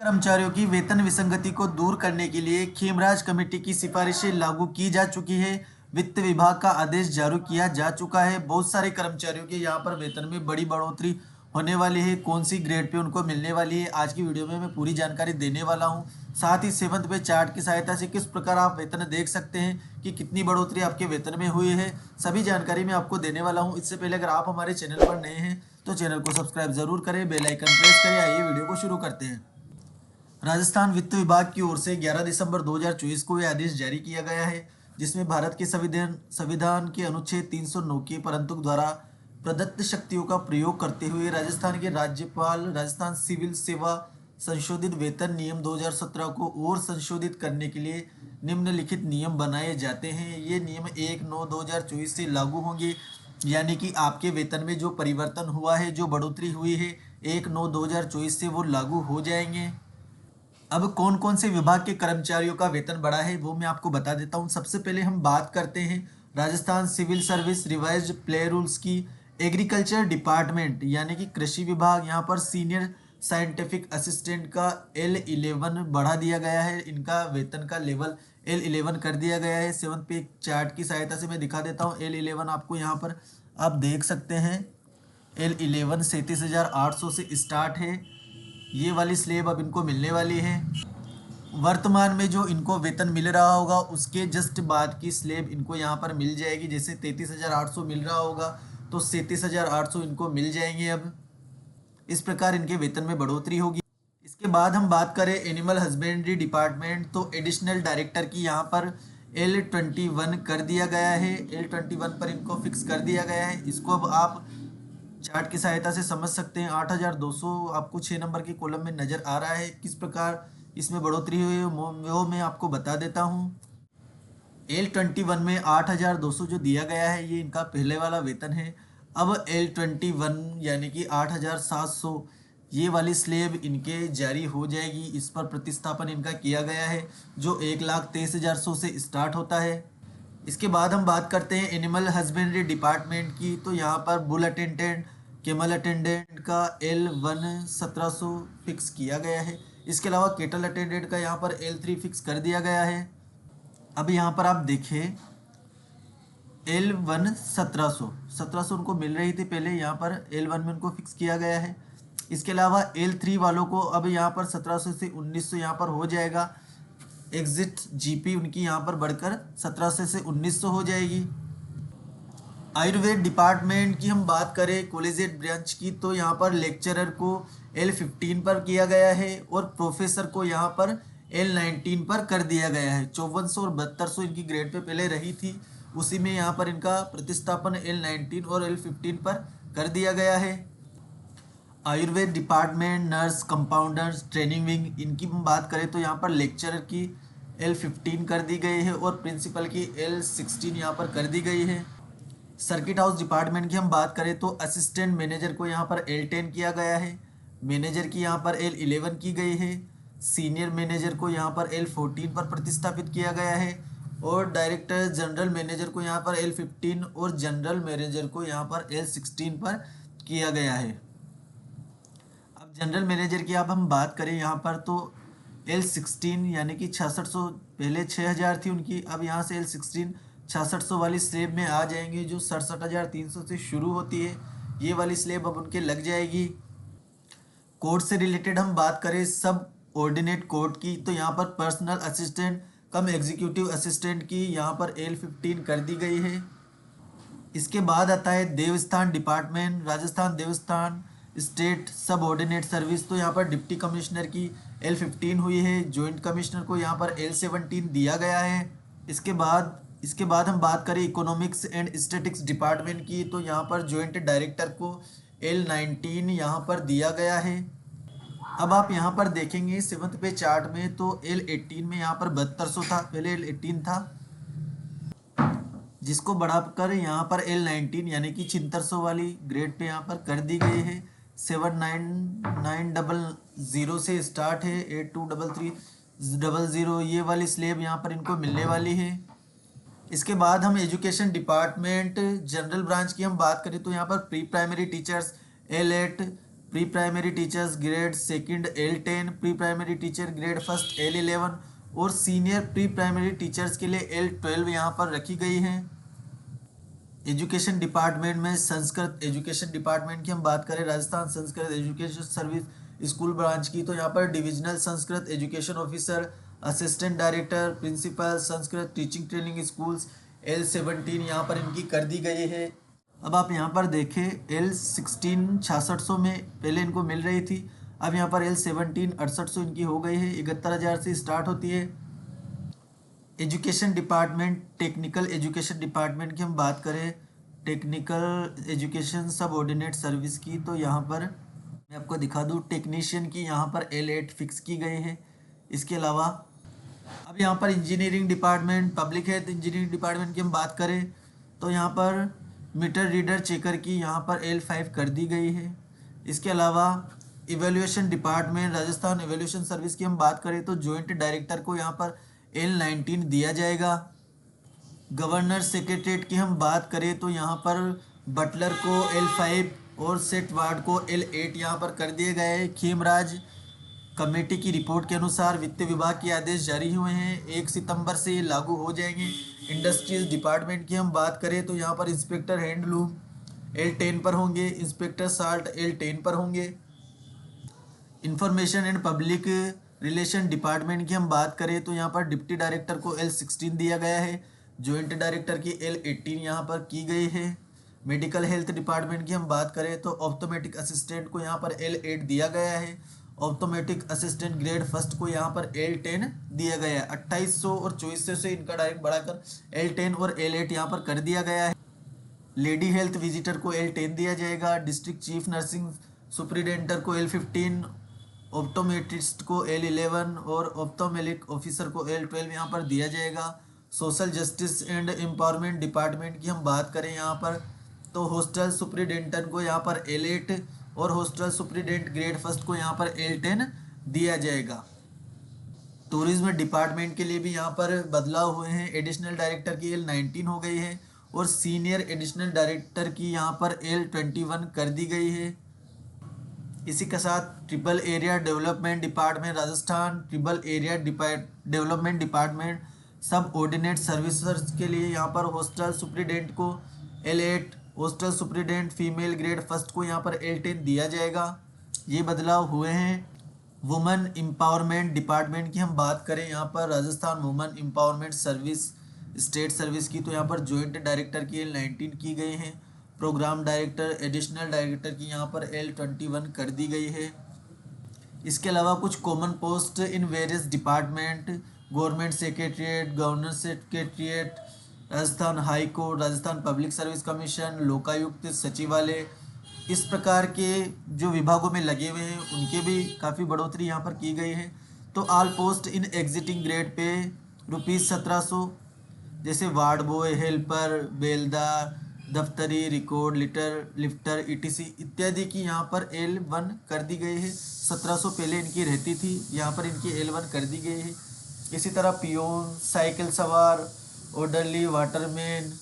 कर्मचारियों की वेतन विसंगति को दूर करने के लिए खेमराज कमेटी की सिफारिशें लागू की जा चुकी है। वित्त विभाग का आदेश जारी किया जा चुका है। बहुत सारे कर्मचारियों के यहाँ पर वेतन में बड़ी बढ़ोतरी होने वाली है। कौन सी ग्रेड पे उनको मिलने वाली है, आज की वीडियो में मैं पूरी जानकारी देने वाला हूँ। साथ ही सेवंथ पे चार्ट की सहायता से किस प्रकार आप वेतन देख सकते हैं कि कितनी बढ़ोतरी आपके वेतन में हुई है, सभी जानकारी मैं आपको देने वाला हूँ। इससे पहले अगर आप हमारे चैनल पर नए हैं तो चैनल को सब्सक्राइब जरूर करें, बेल आइकन प्रेस करें। आइए वीडियो को शुरू करते हैं। राजस्थान वित्त विभाग की ओर से 11 दिसंबर 2024 को यह आदेश जारी किया गया है, जिसमें भारत के संविधान के अनुच्छेद 309 के परंतु द्वारा प्रदत्त शक्तियों का प्रयोग करते हुए राजस्थान के राज्यपाल राजस्थान सिविल सेवा संशोधित वेतन नियम 2017 को और संशोधित करने के लिए निम्नलिखित नियम बनाए जाते हैं। ये नियम 1/9/2024 से लागू होंगे, यानी कि आपके वेतन में जो परिवर्तन हुआ है, जो बढ़ोतरी हुई है 1/9/2024 से वो लागू हो जाएंगे। अब कौन कौन से विभाग के कर्मचारियों का वेतन बढ़ा है वो मैं आपको बता देता हूँ। सबसे पहले हम बात करते हैं Rajasthan civil service revised pay rules की। एग्रीकल्चर डिपार्टमेंट यानी कि कृषि विभाग, यहाँ पर सीनियर साइंटिफिक असिस्टेंट का L11 बढ़ा दिया गया है। इनका वेतन का लेवल L11 कर दिया गया है। सेवंथ पे एक चार्ट की सहायता से मैं दिखा देता हूँ। L11 आपको यहाँ पर आप देख सकते हैं। L11 37,800 से स्टार्ट है। ये वाली स्लेब अब इनको मिलने वाली है। वर्तमान में जो इनको वेतन मिल रहा होगा उसके जस्ट बाद की स्लेब इनको यहाँ पर मिल जाएगी। जैसे 33,800 मिल रहा होगा तो 37,800 इनको मिल जाएंगे। अब इस प्रकार इनके वेतन में बढ़ोतरी होगी। इसके बाद हम बात करें एनिमल हस्बेंड्री डिपार्टमेंट, तो एडिशनल डायरेक्टर की यहाँ पर L21 कर दिया गया है। L21 पर इनको फिक्स कर दिया गया है। इसको अब आप चार्ट की सहायता से समझ सकते हैं। 8,200 आपको 6 नंबर के कॉलम में नज़र आ रहा है। किस प्रकार इसमें बढ़ोतरी हुई है वो मैं आपको बता देता हूँ। L21 में 8,200 जो दिया गया है ये इनका पहले वाला वेतन है। अब L21 यानी कि 8,700 ये वाली स्लेब इनके जारी हो जाएगी। इस पर प्रतिस्थापन इनका किया गया है जो 1,23,100 से स्टार्ट होता है। इसके बाद हम बात करते हैं एनिमल हस्बेंड्री डिपार्टमेंट की, तो यहाँ पर बुल अटेंडेंट, केमल अटेंडेंट का L1 1700 फिक्स किया गया है। इसके अलावा केटल अटेंडेंट का यहाँ पर L3 फिक्स कर दिया गया है। अब यहाँ पर आप देखें L1 1700 उनको मिल रही थी पहले, यहाँ पर L1 में उनको फिक्स किया गया है। इसके अलावा L3 वालों को अब यहाँ पर 1700 से 1900 यहाँ पर हो जाएगा। एग्जिट जीपी उनकी यहाँ पर बढ़कर 1700 से 1900 हो जाएगी। आयुर्वेद डिपार्टमेंट की हम बात करें कॉलेजिएट ब्रांच की, तो यहाँ पर लेक्चरर को L15 पर किया गया है और प्रोफेसर को यहाँ पर L19 पर कर दिया गया है। 5400 और 7200 इनकी ग्रेड पे पहले रही थी, उसी में यहाँ पर इनका प्रतिस्थापन L19 और L15 पर कर दिया गया है। Ayurveda department, nurse, compounders, training wing, इनकी हम बात करें तो यहाँ पर लेक्चरर की L15 कर दी गई है और प्रिंसिपल की L16 यहाँ पर कर दी गई है। सर्किट हाउस डिपार्टमेंट की हम बात करें तो असिस्टेंट मैनेजर को यहाँ पर L10 किया गया है। मैनेजर की यहाँ पर L11 की गई है। सीनियर मैनेजर को यहाँ पर L14 पर प्रतिस्थापित किया गया है और डायरेक्टर जनरल मैनेजर को यहाँ पर L15 और जनरल मैनेजर को यहाँ पर L16 पर किया गया है। अब जनरल मैनेजर की अब हम बात करें यहाँ पर तो L16 यानी कि 6600, पहले 6,000 थी उनकी, अब यहाँ से L16 6600 वाली स्लेब में आ जाएंगे जो 67,300 से शुरू होती है। ये वाली स्लेब अब उनके लग जाएगी। कोर्ट से रिलेटेड हम बात करें सब ऑर्डिनेट कोर्ट की, तो यहाँ पर पर्सनल असिस्टेंट कम एग्जीक्यूटिव असिस्टेंट की यहाँ पर L15 कर दी गई है। इसके बाद आता है देवस्थान डिपार्टमेंट, राजस्थान देवस्थान स्टेट सब ऑर्डिनेट सर्विस, तो यहाँ पर डिप्टी कमिश्नर की L15 हुई है। जॉइंट कमिश्नर को यहाँ पर L17 दिया गया है। इसके बाद हम बात करें इकोनॉमिक्स एंड स्टैटिक्स डिपार्टमेंट की, तो यहाँ पर जॉइंट डायरेक्टर को L19 यहाँ पर दिया गया है। अब आप यहाँ पर देखेंगे सेवंथ पे चार्ट में तो L18 में यहाँ पर 7200 था, पहले L18 था, जिसको बढ़ाकर यहाँ पर L19 यानी कि 7600 वाली ग्रेड पे यहाँ पर कर दी गई है। 79,900 से स्टार्ट है, 823300 ये वाली स्लेब यहाँ पर इनको मिलने वाली है। इसके बाद हम एजुकेशन डिपार्टमेंट जनरल ब्रांच की हम बात करें तो यहाँ पर pre primary teachers L8 pre primary teachers grade second L10, pre primary teacher grade first L11 और सीनियर प्री प्राइमरी टीचर्स के लिए L12 यहाँ पर रखी गई है। एजुकेशन डिपार्टमेंट में संस्कृत एजुकेशन डिपार्टमेंट की हम बात करें, Rajasthan Sanskrit education service school branch की, तो यहाँ पर divisional Sanskrit education officer, assistant director, principal Sanskrit teaching training schools L17 यहाँ पर इनकी कर दी गई है। अब आप यहाँ पर देखें L16 6600 में पहले इनको मिल रही थी, अब यहाँ पर L17 6800 इनकी हो गई है। 71,000 से स्टार्ट होती है। Education department, technical education department की हम बात करें, टेक्निकल एजुकेशन सब ऑर्डिनेट सर्विस की, तो यहाँ पर मैं आपको दिखा दूँ टेक्नीशियन की यहाँ पर L8 फिक्स की गई है। इसके अलावा अब यहाँ पर engineering department, public health engineering department की हम बात करें तो यहाँ पर मीटर रीडर चेकर की यहाँ पर L5 कर दी गई है। इसके अलावा evaluation department, Rajasthan evaluation service की हम बात करें तो जॉइंट डायरेक्टर को यहाँ पर L19 दिया जाएगा। गवर्नर सेक्रेटरीट की हम बात करें तो यहाँ पर बटलर को L5 और सेट वार्ड को L8 यहाँ पर कर दिए गए हैं। खेमराज कमेटी की रिपोर्ट के अनुसार वित्त विभाग के आदेश जारी हुए हैं, 1 सितंबर से ये लागू हो जाएंगे। इंडस्ट्रीज डिपार्टमेंट की हम बात करें तो यहाँ पर इंस्पेक्टर हैंडलूम L10 पर होंगे, इंस्पेक्टर साल्ट L10 पर होंगे। Information and public relation department की हम बात करें तो यहाँ पर डिप्टी डायरेक्टर को L16 दिया गया है, जॉइंट डायरेक्टर की L18 यहाँ पर की गई है। मेडिकल हेल्थ डिपार्टमेंट की हम बात करें तो ऑप्टोमेटिक असिस्टेंट को यहाँ पर L8 दिया गया है, ऑप्टोमेटिक असिस्टेंट ग्रेड फर्स्ट को यहाँ पर L10 दिया गया है। 2800 और 2400 से इनका डायरेक्ट बढ़ाकर L10 और L8 यहाँ पर कर दिया गया है। लेडी हेल्थ विजिटर को L10 दिया जाएगा, डिस्ट्रिक्ट चीफ नर्सिंग सुपरिटेंडेंटर को L15, ऑप्टोमेट्रिस्ट को L11 और ऑप्टोमेलिक ऑफिसर को L12 यहाँ पर दिया जाएगा। Social justice and empowerment department की हम बात करें यहाँ पर तो हॉस्टल सुपरिटेंडेंट को यहाँ पर L8 और हॉस्टल सुपरिटेंडेंट ग्रेड फर्स्ट को यहाँ पर L10 दिया जाएगा। टूरिज्म डिपार्टमेंट के लिए भी यहाँ पर बदलाव हुए हैं, एडिशनल डायरेक्टर की L19 हो गई है और सीनियर एडिशनल डायरेक्टर की यहाँ पर L21 कर दी गई है। इसी के साथ triple area development department Rajasthan, triple area development department सब ऑर्डिनेट सर्विसेज के लिए यहाँ पर हॉस्टल सुपरिटेंडेंट को L8, hostel superintendent female grade first को यहाँ पर L10 दिया जाएगा। ये बदलाव हुए हैं। वुमेन एम्पावरमेंट डिपार्टमेंट की हम बात करें यहाँ पर Rajasthan women empowerment service state service की, तो यहाँ पर जॉइंट डायरेक्टर की L19 की गई है, प्रोग्राम डायरेक्टर एडिशनल डायरेक्टर की यहाँ पर L21 कर दी गई है। इसके अलावा कुछ common post in various department, government secretariat, governor secretariat, Rajasthan high court, Rajasthan public service commission, Lokayukta, सचिवालय, इस प्रकार के जो विभागों में लगे हुए हैं उनके भी काफ़ी बढ़ोतरी यहाँ पर की गई है। तो ऑल पोस्ट इन एग्जिटिंग ग्रेड पे ₹1700 जैसे वार्ड बॉय, हेल्पर, बेलदार, दफ्तरी, रिकॉर्ड लिफ्टर ETC इत्यादि की यहाँ पर L1 कर दी गई है। 1700 पहले इनकी रहती थी, यहाँ पर इनकी L1 कर दी गई है। इसी तरह पियोन, साइकिल सवार, ऑर्डरली, वाटरमैन,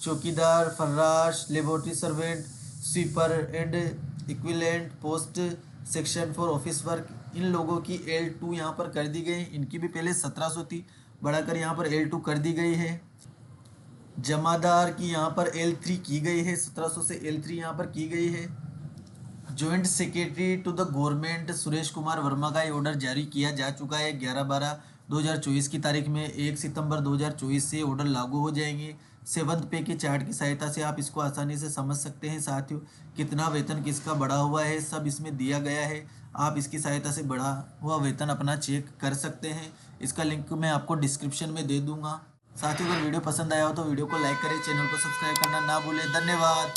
चौकीदार, फर्राश, laboratory servant, sweeper and equivalent post section for office work, इन लोगों की L2 यहाँ पर कर दी गई। इनकी भी पहले 1700 थी, बढ़ाकर यहाँ पर L2 कर दी गई है। जमादार की यहाँ पर L3 की गई है, 1700 से L3 यहाँ पर की गई है। Joint secretary to the government Suresh Kumar Verma का ये ऑर्डर जारी किया जा चुका है 11/12/2024 की तारीख में। 1 सितंबर 2024 से ऑर्डर लागू हो जाएंगे। 7th पे की चार्ट की सहायता से आप इसको आसानी से समझ सकते हैं। साथियों, कितना वेतन किसका बढ़ा हुआ है सब इसमें दिया गया है, आप इसकी सहायता से बढ़ा हुआ वेतन अपना चेक कर सकते हैं। इसका लिंक मैं आपको डिस्क्रिप्शन में दे दूंगा। साथियों, अगर वीडियो पसंद आया हो तो वीडियो को लाइक करें, चैनल को सब्सक्राइब करना ना भूलें। धन्यवाद।